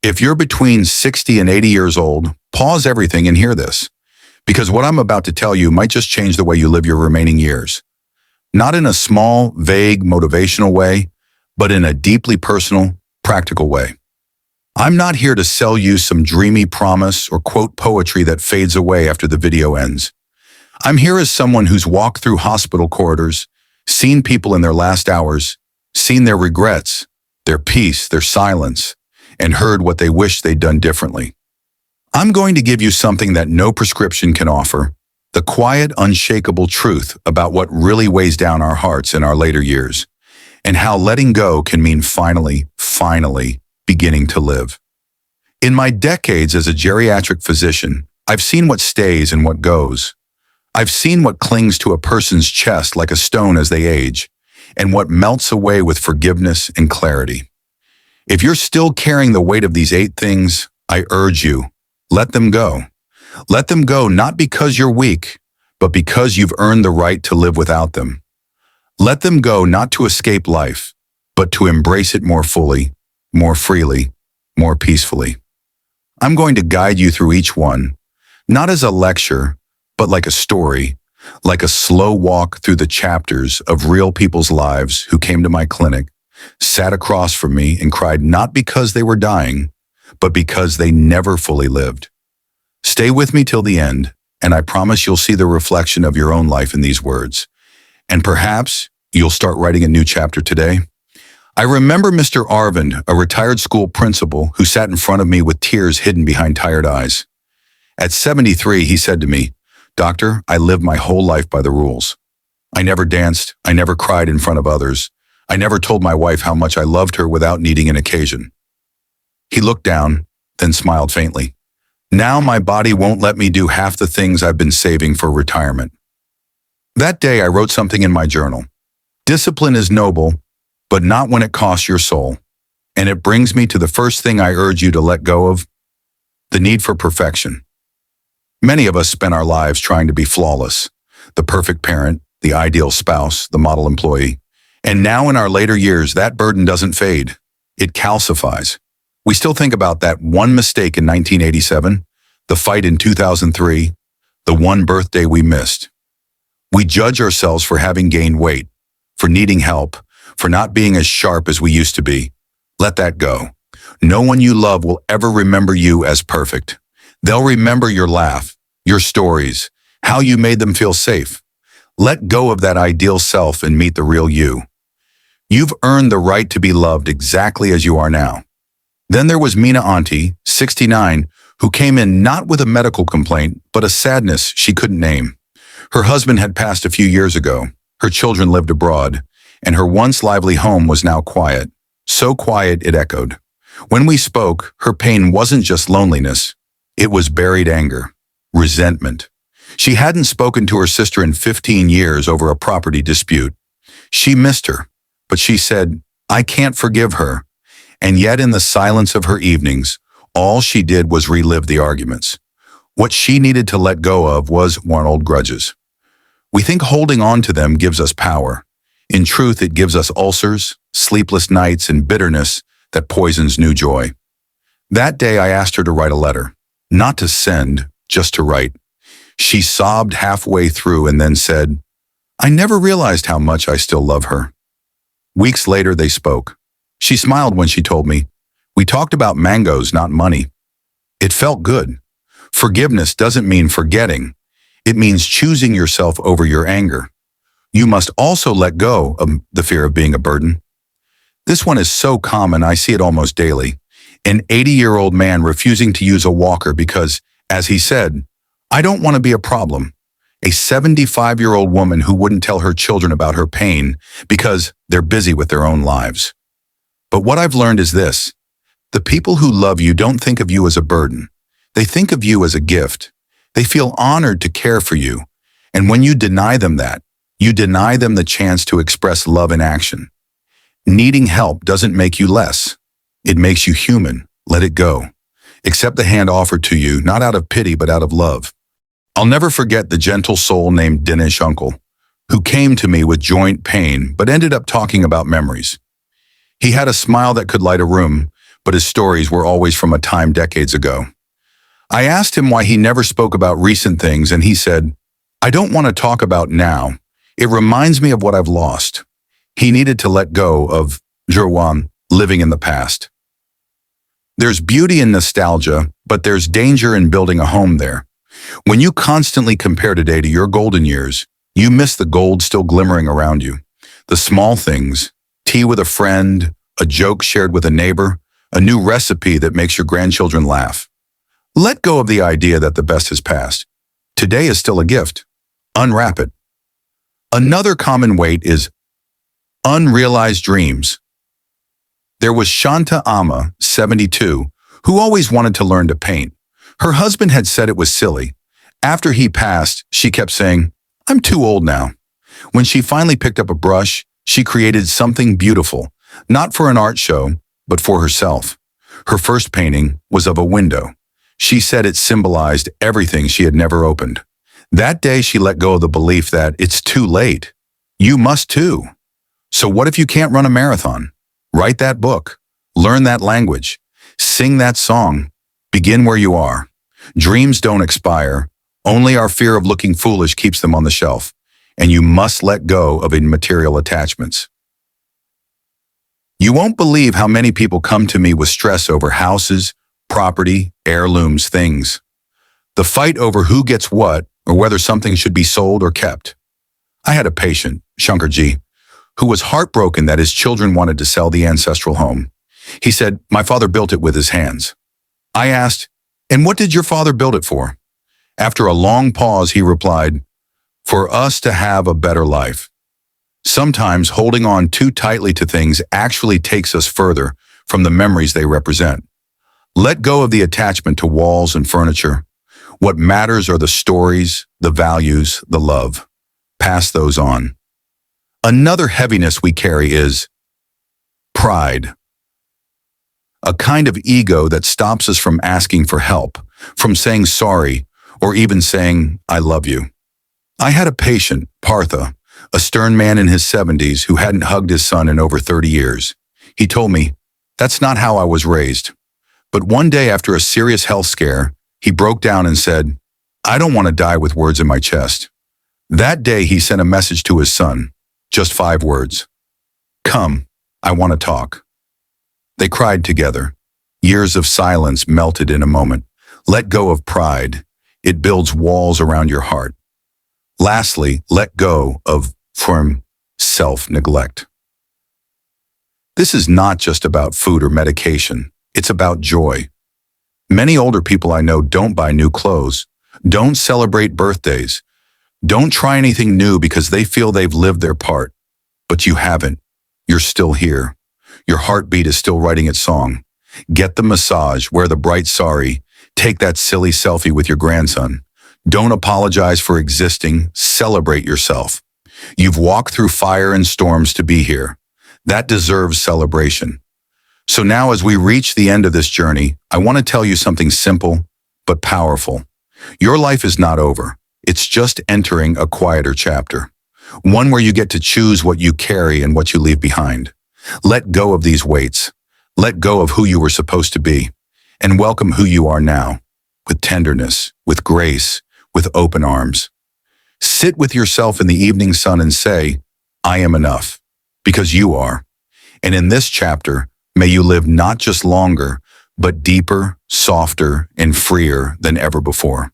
If you're between 60 and 80 years old, pause everything and hear this, because what I'm about to tell you might just change the way you live your remaining years. Not in a small, vague, motivational way, but in a deeply personal, practical way. I'm not here to sell you some dreamy promise or quote poetry that fades away after the video ends. I'm here as someone who's walked through hospital corridors, seen people in their last hours, seen their regrets, their peace, their silence, and heard what they wish they'd done differently. I'm going to give you something that no prescription can offer, the quiet, unshakable truth about what really weighs down our hearts in our later years, and how letting go can mean finally beginning to live. In my decades as a geriatric physician, I've seen what stays and what goes. I've seen what clings to a person's chest like a stone as they age, and what melts away with forgiveness and clarity. If you're still carrying the weight of these 8 things, I urge you, let them go. Let them go not because you're weak, but because you've earned the right to live without them. Let them go not to escape life, but to embrace it more fully, more freely, more peacefully. I'm going to guide you through each one, not as a lecture, but like a story, like a slow walk through the chapters of real people's lives who came to my clinic, sat across from me and cried not because they were dying, but because they never fully lived. Stay with me till the end, and I promise you'll see the reflection of your own life in these words. And perhaps you'll start writing a new chapter today. I remember Mr. Arvind, a retired school principal who sat in front of me with tears hidden behind tired eyes. At 73, he said to me, "Doctor, I lived my whole life by the rules. I never danced, I never cried in front of others. I never told my wife how much I loved her without needing an occasion." He looked down, then smiled faintly. "Now my body won't let me do half the things I've been saving for retirement." That day I wrote something in my journal. Discipline is noble, but not when it costs your soul. And it brings me to the first thing I urge you to let go of, the need for perfection. Many of us spend our lives trying to be flawless, the perfect parent, the ideal spouse, the model employee. And now in our later years, that burden doesn't fade. It calcifies. We still think about that one mistake in 1987, the fight in 2003, the one birthday we missed. We judge ourselves for having gained weight, for needing help, for not being as sharp as we used to be. Let that go. No one you love will ever remember you as perfect. They'll remember your laugh, your stories, how you made them feel safe. Let go of that ideal self and meet the real you. You've earned the right to be loved exactly as you are now. Then there was Meena Auntie, 69, who came in not with a medical complaint, but a sadness she couldn't name. Her husband had passed a few years ago. Her children lived abroad, and her once lively home was now quiet. So quiet it echoed. When we spoke, her pain wasn't just loneliness. It was buried anger, resentment. She hadn't spoken to her sister in 15 years over a property dispute. She missed her, but she said, "I can't forgive her." And yet in the silence of her evenings, all she did was relive the arguments. What she needed to let go of was worn old grudges. We think holding on to them gives us power. In truth, it gives us ulcers, sleepless nights, and bitterness that poisons new joy. That day I asked her to write a letter, not to send, just to write. She sobbed halfway through and then said, "I never realized how much I still love her." Weeks later they spoke. She smiled when she told me, "We talked about mangoes, not money." It felt good. Forgiveness doesn't mean forgetting. It means choosing yourself over your anger. You must also let go of the fear of being a burden. This one is so common, I see it almost daily. An 80-year-old man refusing to use a walker because, as he said, "I don't want to be a problem." A 75-year-old woman who wouldn't tell her children about her pain because they're busy with their own lives. But what I've learned is this: the people who love you don't think of you as a burden. They think of you as a gift. They feel honored to care for you. And when you deny them that, you deny them the chance to express love in action. Needing help doesn't make you less. It makes you human. Let it go. Accept the hand offered to you, not out of pity, but out of love. I'll never forget the gentle soul named Dinesh Uncle, who came to me with joint pain, but ended up talking about memories. He had a smile that could light a room, but his stories were always from a time decades ago. I asked him why he never spoke about recent things, and he said, "I don't want to talk about now. It reminds me of what I've lost." He needed to let go of Jerwan, living in the past. There's beauty in nostalgia, but there's danger in building a home there. When you constantly compare today to your golden years, you miss the gold still glimmering around you. The small things, tea with a friend, a joke shared with a neighbor, a new recipe that makes your grandchildren laugh. Let go of the idea that the best has passed. Today is still a gift. Unwrap it. Another common weight is unrealized dreams. There was Shanta Amma, 72, who always wanted to learn to paint. Her husband had said it was silly. After he passed, she kept saying, "I'm too old now." When she finally picked up a brush, she created something beautiful, not for an art show, but for herself. Her first painting was of a window. She said it symbolized everything she had never opened. That day, she let go of the belief that it's too late. You must too. So what if you can't run a marathon? Write that book. Learn that language. Sing that song. Begin where you are. Dreams don't expire. Only our fear of looking foolish keeps them on the shelf. And you must let go of immaterial attachments. You won't believe how many people come to me with stress over houses, property, heirlooms, things. The fight over who gets what or whether something should be sold or kept. I had a patient, Shankarji, who was heartbroken that his children wanted to sell the ancestral home. He said, "My father built it with his hands." I asked, "And what did your father build it for?" After a long pause, he replied, "For us to have a better life." Sometimes holding on too tightly to things actually takes us further from the memories they represent. Let go of the attachment to walls and furniture. What matters are the stories, the values, the love. Pass those on. Another heaviness we carry is pride. A kind of ego that stops us from asking for help, from saying sorry, or even saying, "I love you." I had a patient, Partha, a stern man in his 70s who hadn't hugged his son in over 30 years. He told me, "That's not how I was raised." But one day after a serious health scare, he broke down and said, "I don't want to die with words in my chest." That day he sent a message to his son, just 5 words. "Come, I want to talk." They cried together. Years of silence melted in a moment. Let go of pride. It builds walls around your heart. Lastly, let go of self-neglect. This is not just about food or medication. It's about joy. Many older people I know don't buy new clothes, don't celebrate birthdays, don't try anything new because they feel they've lived their part. But you haven't. You're still here. Your heartbeat is still writing its song. Get the massage, wear the bright sari, take that silly selfie with your grandson. Don't apologize for existing, celebrate yourself. You've walked through fire and storms to be here. That deserves celebration. So now as we reach the end of this journey, I want to tell you something simple but powerful. Your life is not over. It's just entering a quieter chapter. One where you get to choose what you carry and what you leave behind. Let go of these weights. Let go of who you were supposed to be. And welcome who you are now. With tenderness, with grace, with open arms. Sit with yourself in the evening sun and say, "I am enough." Because you are. And in this chapter, may you live not just longer, but deeper, softer, and freer than ever before.